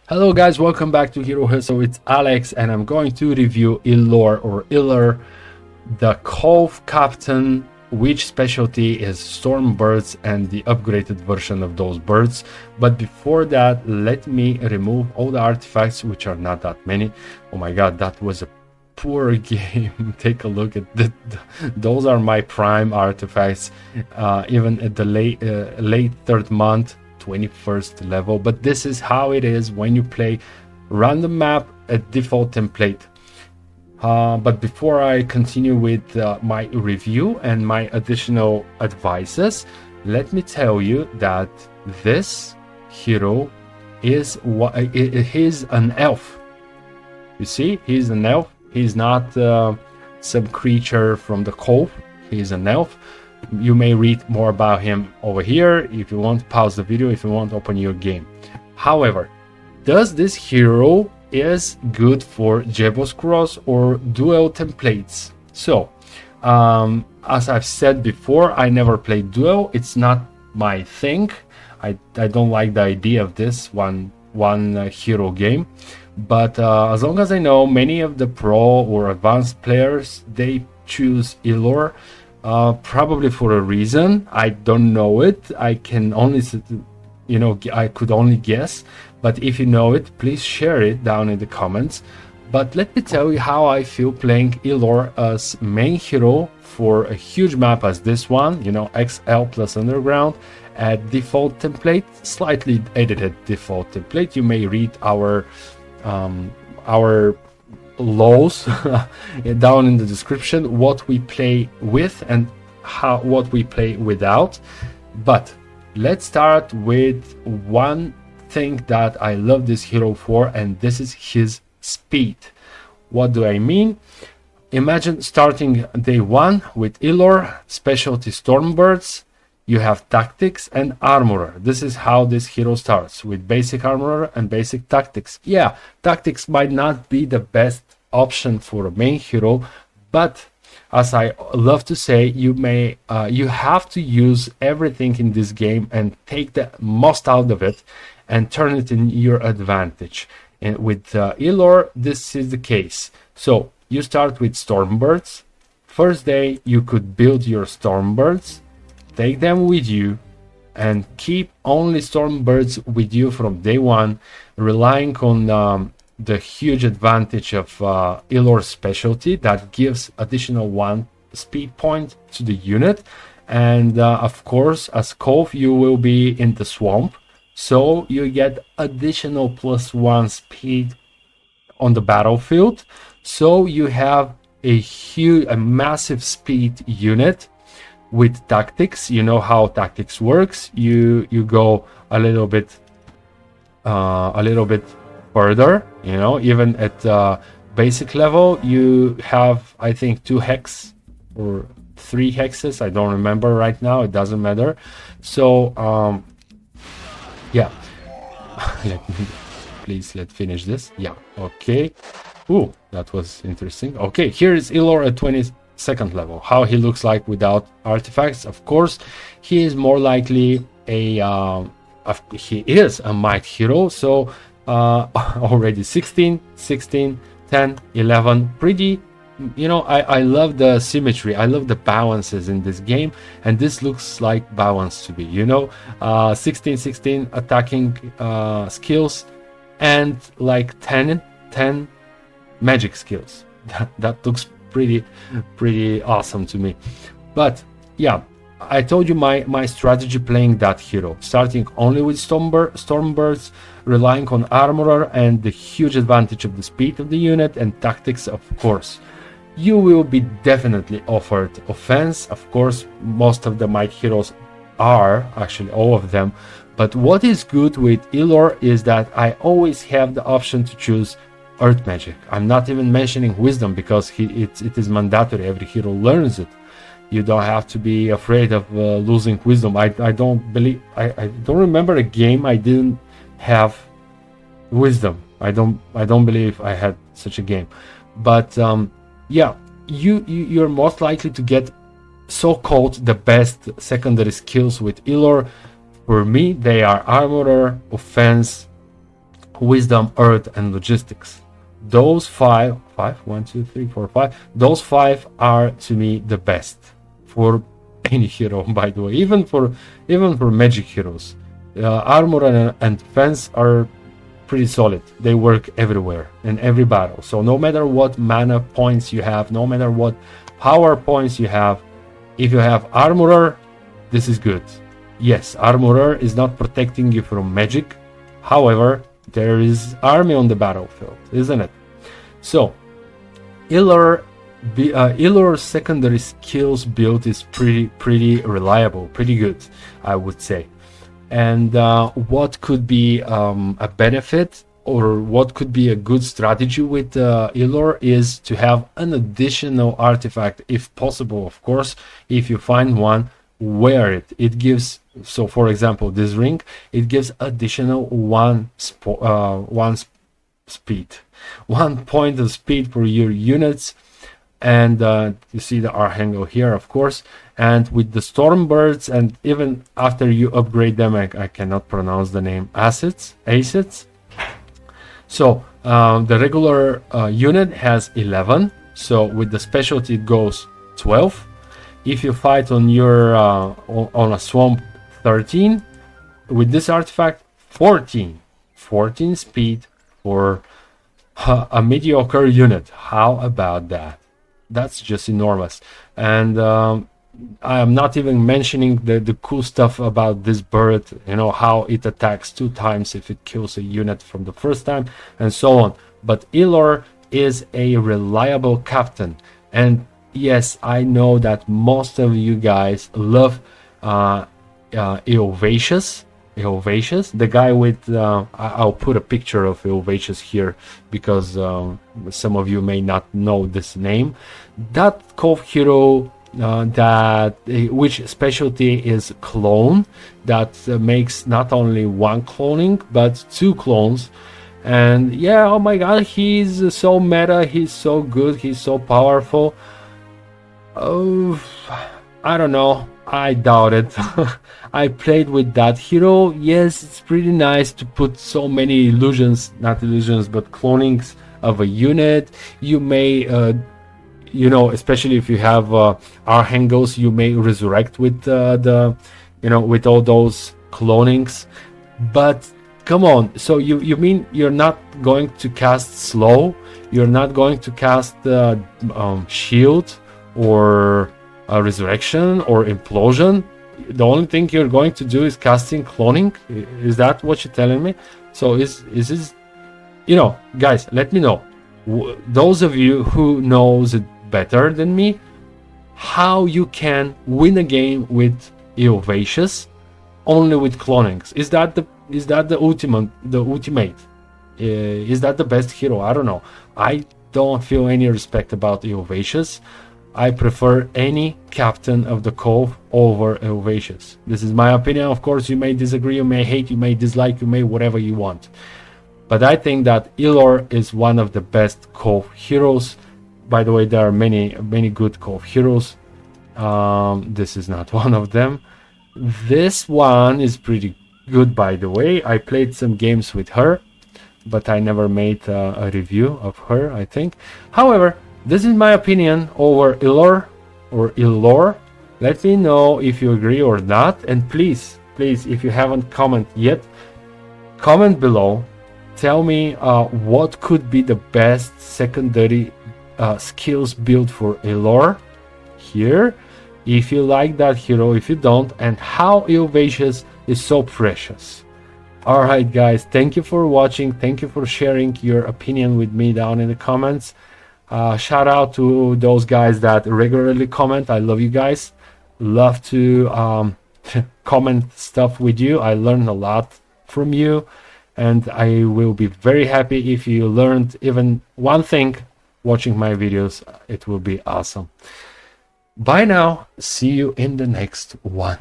Hello guys, welcome back to Hero Hill. So it's Alex and I'm going to review Illor, the Cove Captain, which specialty is Stormbirds and the upgraded version of those birds. But before that, let me remove all the artifacts, which are not that many. Oh my god, that was a poor game. Take a look at those are my prime artifacts, even at the late third month, 21st level. But this is how it is when you play random map at default template. But before I continue with my review and my additional advices, let me tell you that this hero is he's an elf. You see, he's an elf. He's not some creature from the cove. He's an elf. You may read more about him over here. If you want, pause the video. If you want, open your game. However, does this hero is good for Jebus Cross or Duel templates? So, as I've said before, I never played Duel. It's not my thing. I don't like the idea of this one hero game. But as long as I know, many of the pro or advanced players, they choose Illor, probably for a reason. I don't know it. I can only, I could only guess. But if you know it, please share it down in the comments. But let me tell you how I feel playing Illor as main hero for a huge map as this one, XL plus underground at default template, slightly edited default template. You may read our laws down in the description, what we play with and what we play without. But let's start with one thing that I love this hero for, and this is his speed. What do I mean? Imagine starting day one with Illor, specialty Stormbirds. You have tactics and armorer. This is how this hero starts, with basic armorer and basic tactics. Yeah, tactics might not be the best option for a main hero, but as I love to say, you have to use everything in this game and take the most out of it and turn it in your advantage. And with Illor, this is the case. So you start with Stormbirds. First day, you could build your Stormbirds, take them with you, and keep only Stormbirds with you from day one, relying on the huge advantage of Illor specialty that gives additional 1 speed point to the unit. And of course, as Cove, you will be in the swamp, so you get additional +1 speed on the battlefield. So you have a massive speed unit. With tactics, you know how tactics works. You go a little bit further. Even at basic level, you have, I think, 2 hex or 3 hexes. I don't remember right now. It doesn't matter. So yeah. Let's finish this. Yeah. Okay. Ooh, that was interesting. Okay, here is Illor at 22nd level. How he looks like without artifacts. Of course, he is more likely he is a might hero. So already 16, 10, 11, pretty, I love the symmetry. I love the balances in this game, and this looks like balance to me. 16 attacking skills and like 10 magic skills. That looks pretty awesome to me. But yeah, I told you my strategy playing that hero, starting only with Stormbirds, relying on armorer and the huge advantage of the speed of the unit, and tactics, of course. You will be definitely offered offense. Of course, most of the might heroes are, actually all of them. But what is good with Illor is that I always have the option to choose earth magic. I'm not even mentioning wisdom because it is mandatory. Every hero learns it. You don't have to be afraid of losing wisdom. I don't remember a game I didn't have wisdom. I don't believe I had such a game. But yeah, you're most likely to get so-called the best secondary skills with Illor. For me, they are armorer, offense, wisdom, earth, and logistics. Those five, 1, 2, 3, 4, 5, those 5 are to me the best for any hero, by the way, even for magic heroes. Armor and defense are pretty solid. They work everywhere in every battle. So no matter what mana points you have, no matter what power points you have, if you have armorer, this is good. Yes, armorer is not protecting you from magic. However, there is army on the battlefield, isn't it? So Illor secondary skills build is pretty reliable, pretty good, I would say. And what could be a benefit, or what could be a good strategy with Illor, is to have an additional artifact, if possible, of course. If you find one, wear it. It gives, so for example, this ring, it gives additional one point of speed for your units. And you see the Archangel here, of course. And with the Stormbirds, and even after you upgrade them, I cannot pronounce the name, assets. So the regular unit has 11. So with the specialty it goes 12. If you fight on your on a swamp, 13. With this artifact, 14 speed for a mediocre unit. How about that? That's just enormous. And I am not even mentioning the cool stuff about this bird, you know, how it attacks 2 times if it kills a unit from the first time, and so on. But Illor is a reliable captain. And yes, I know that most of you guys love Ilvacious, the guy with I'll put a picture of Ilvacious here, because some of you may not know this name. That Cove hero, which specialty is clone, that makes not only 1 cloning but 2 clones. And yeah, oh my god, he's so meta, he's so good, he's so powerful. Oh, I don't know, I doubt it. I played with that hero. Yes, it's pretty nice to put so many illusions, not illusions, but clonings of a unit. You may you know, especially if you have Archangels, you may resurrect with with all those clonings. But come on, so you mean you're not going to cast slow? You're not going to cast shield or resurrection or implosion? The only thing you're going to do is casting cloning? Is that what you're telling me? So is this, you know, guys, let me know, those of you who knows it better than me, how you can win a game with Ilvacious only with clonings. Is that the ultimate? Is that the best hero? I don't know. I don't feel any respect about Ilvacious. I prefer any captain of the Cove over Ilvacious. This is my opinion. Of course, you may disagree, you may hate, you may dislike, you may whatever you want. But I think that Illor is one of the best Cove heroes. By the way, there are many good Cove heroes. This is not one of them. This one is pretty good, by the way. I played some games with her, but I never made a review of her, I think. However, this is my opinion over Illor or Illor. Let me know if you agree or not. And please, if you haven't commented yet, comment below. Tell me what could be the best secondary skills build for Illor here. If you like that hero, if you don't, and how Ilvacious is so precious. Alright guys, thank you for watching. Thank you for sharing your opinion with me down in the comments. Shout out to those guys that regularly comment. I love you guys. Love to comment stuff with you. I learned a lot from you, and I will be very happy if you learned even one thing watching my videos. It will be awesome. Bye now. See you in the next one.